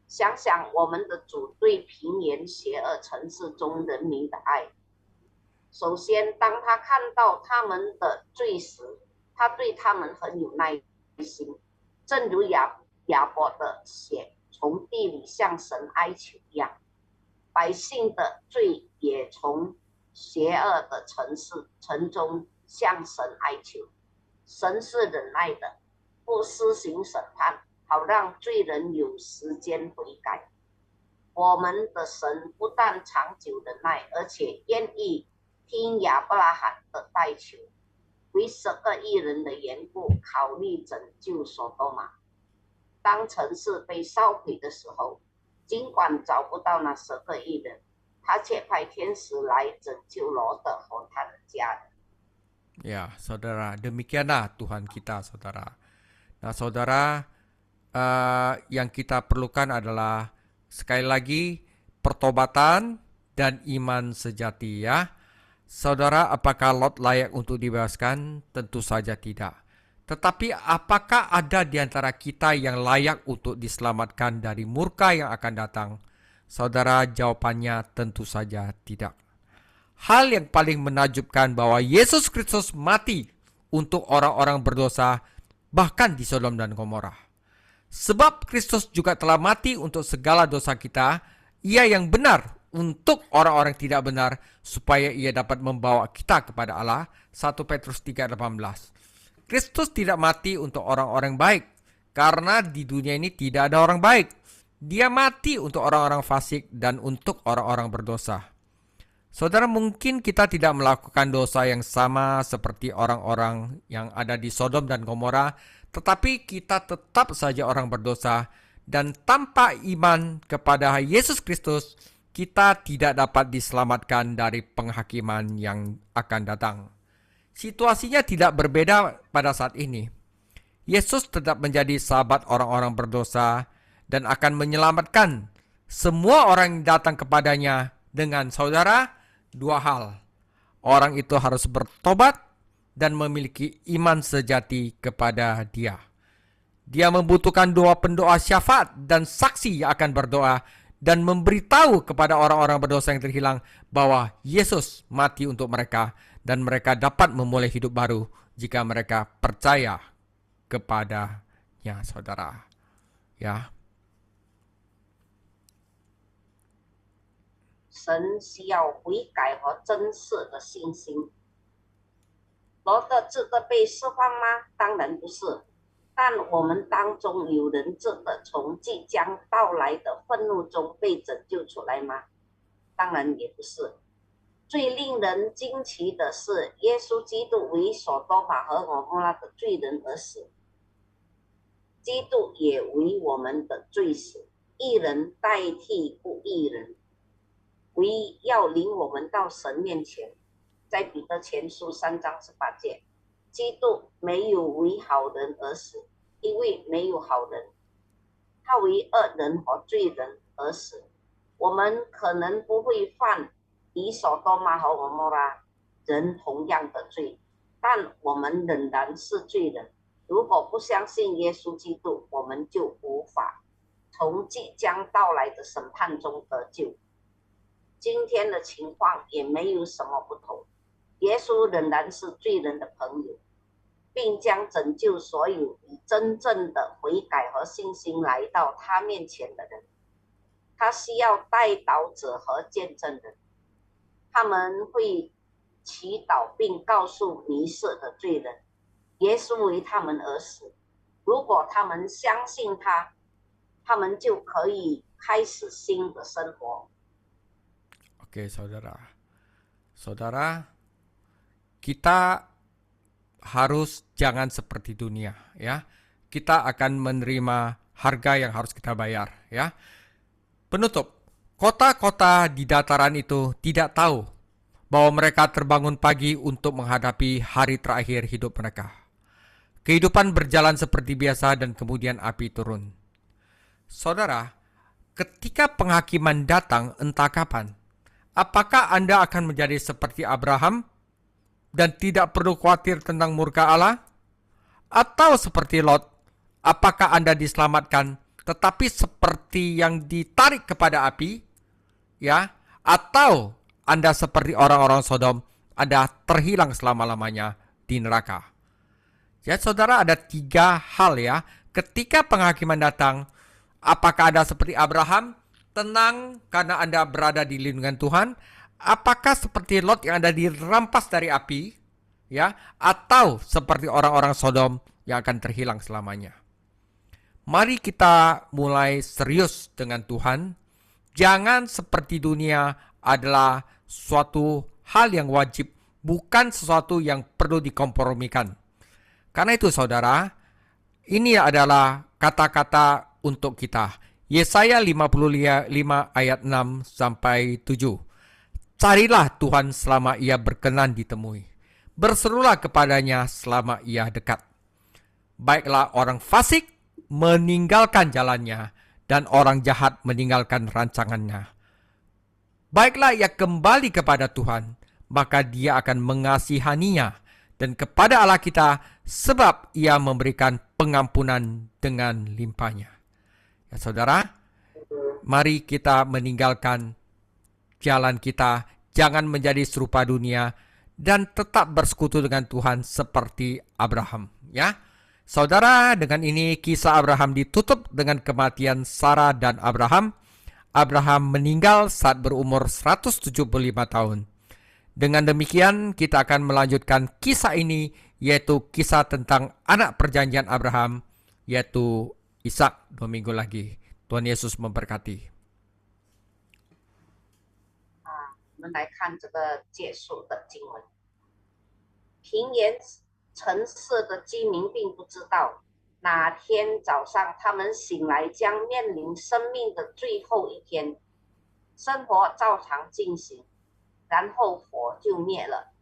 想想我们的主对平原邪恶城市中人民的爱。首先，当他看到他们的罪时，他对他们很有耐心，正如亚伯的血从地里向神哀求一样，百姓的罪也从邪恶的城中向神哀求。神是忍耐的，不施行审判，好让罪人有时间悔改。我们的神不但长久忍耐，而且愿意听亚伯拉罕的代求，为10个义人的缘故考虑拯救所多玛。当城市被烧毁的时候，尽管找不到那10个义人，他却派天使来拯救罗德和他的家人。 Ya, saudara, demikianlah Tuhan kita, saudara. Nah, saudara, yang kita perlukan adalah sekali lagi pertobatan dan iman sejati, ya. Saudara, apakah Lot layak untuk dibebaskan? Tentu saja tidak. Tetapi apakah ada di antara kita yang layak untuk diselamatkan dari murka yang akan datang? Saudara, jawabannya tentu saja tidak. Hal yang paling menakjubkan bahwa Yesus Kristus mati untuk orang-orang berdosa, bahkan di Sodom dan Gomora. Sebab Kristus juga telah mati untuk segala dosa kita, ia yang benar untuk orang-orang tidak benar, supaya ia dapat membawa kita kepada Allah. 1 Petrus 3:18. Kristus tidak mati untuk orang-orang baik, karena di dunia ini tidak ada orang baik. Dia mati untuk orang-orang fasik dan untuk orang-orang berdosa. Saudara, mungkin kita tidak melakukan dosa yang sama seperti orang-orang yang ada di Sodom dan Gomora, tetapi kita tetap saja orang berdosa, dan tanpa iman kepada Yesus Kristus, kita tidak dapat diselamatkan dari penghakiman yang akan datang. Situasinya tidak berbeda pada saat ini. Yesus tetap menjadi sahabat orang-orang berdosa dan akan menyelamatkan semua orang yang datang kepadanya dengan saudara. 2 hal. Orang itu harus bertobat dan memiliki iman sejati kepada Dia. Dia membutuhkan doa pendoa syafaat dan saksi yang akan berdoa dan memberitahu kepada orang-orang berdosa yang terhilang bahwa Yesus mati untuk mereka dan mereka dapat memulai hidup baru jika mereka percaya kepadanya, saudara. Ya. 神需要悔改和真实的信心。罗德值得被释放吗？当然不是。但我们当中有人值得从即将到来的愤怒中被拯救出来吗？当然也不是。最令人惊奇的是，耶稣基督为所多玛和蛾摩拉的罪人而死，基督也为我们的罪死，义人代替不义人。为要领我们到神面前，在彼得前书3章18节，基督没有为好人而死，因为没有好人，他为恶人和罪人而死。我们可能不会犯以所多玛和蛾摩拉人同样的罪，但我们仍然是罪人。如果不相信耶稣基督，我们就无法从即将到来的审判中得救。今天的情况也没有什么不同，耶稣仍然是罪人的朋友，并将拯救所有以真正的悔改和信心来到他面前的人。他需要代祷者和见证人，他们会祈祷并告诉迷失的罪人，耶稣为他们而死。如果他们相信他，他们就可以开始新的生活。Oke, saudara, kita harus jangan seperti dunia, ya. Kita akan menerima harga yang harus kita bayar, ya. Penutup, kota-kota di dataran itu tidak tahu bahwa mereka terbangun pagi untuk menghadapi hari terakhir hidup mereka. Kehidupan berjalan seperti biasa dan kemudian api turun. Saudara, ketika penghakiman datang entah kapan, apakah Anda akan menjadi seperti Abraham dan tidak perlu khawatir tentang murka Allah? Atau seperti Lot, apakah Anda diselamatkan tetapi seperti yang ditarik kepada api? Ya, atau Anda seperti orang-orang Sodom, Anda terhilang selama-lamanya di neraka. Ya, saudara, ada 3 hal ya. Ketika penghakiman datang, apakah Anda seperti Abraham? Tenang karena Anda berada di lindungan Tuhan. Apakah seperti Lot yang Anda dirampas dari api, ya, atau seperti orang-orang Sodom yang akan terhilang selamanya? Mari kita mulai serius dengan Tuhan. Jangan seperti dunia adalah suatu hal yang wajib, bukan sesuatu yang perlu dikompromikan. Karena itu saudara, ini adalah kata-kata untuk kita. Yesaya 55 ayat 6 sampai 7. Carilah Tuhan selama ia berkenan ditemui. Berserulah kepadanya selama ia dekat. Baiklah orang fasik meninggalkan jalannya dan orang jahat meninggalkan rancangannya. Baiklah ia kembali kepada Tuhan, maka dia akan mengasihaninya dan kepada Allah kita sebab ia memberikan pengampunan dengan limpahnya. Ya, saudara, mari kita meninggalkan jalan kita, jangan menjadi serupa dunia, dan tetap bersekutu dengan Tuhan seperti Abraham. Ya, saudara, dengan ini kisah Abraham ditutup dengan kematian Sarah dan Abraham. Abraham meninggal saat berumur 175 tahun. Dengan demikian, kita akan melanjutkan kisah ini, yaitu kisah tentang anak perjanjian Abraham, yaitu Ishak 2 minggu lagi. Tuhan Yesus memberkati. 我们来看这个结束的经文。平原城市的居民并不知道，哪天早上他们醒来将面临生命的最后一天。生活照常进行，然后火就灭了。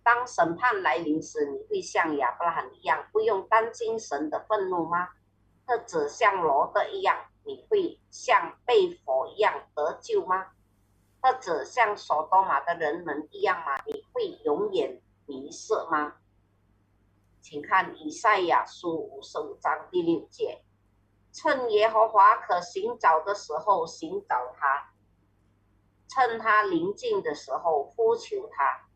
当审判来临时，你会像亚伯拉罕一样，不用担心神的愤怒吗？或者像罗德一样，你会像被火一样得救吗？或者像所多玛的人们一样吗？你会永远迷失吗？请看以赛亚书55章第6节，趁耶和华可寻找的时候寻找他，趁他临近的时候呼求他。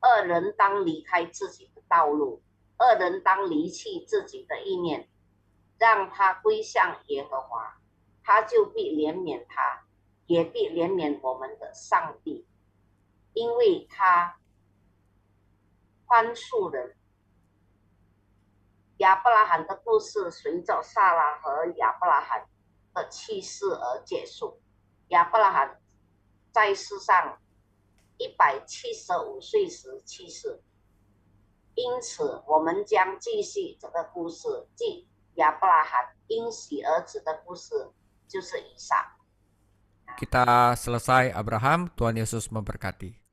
恶人当离开自己的道路，恶人当离弃自己的意念，让他归向耶和华，他就必怜悯他，也必怜悯我们的上帝，因为他宽恕人。亚伯拉罕的故事随着撒拉和亚伯拉罕的去世而结束。亚伯拉罕在世上175岁时去世，因此我们将继续这个故事，即亚伯拉罕应许儿子的故事，就是以撒。 Kita selesai Abraham, Tuhan Yesus memberkati.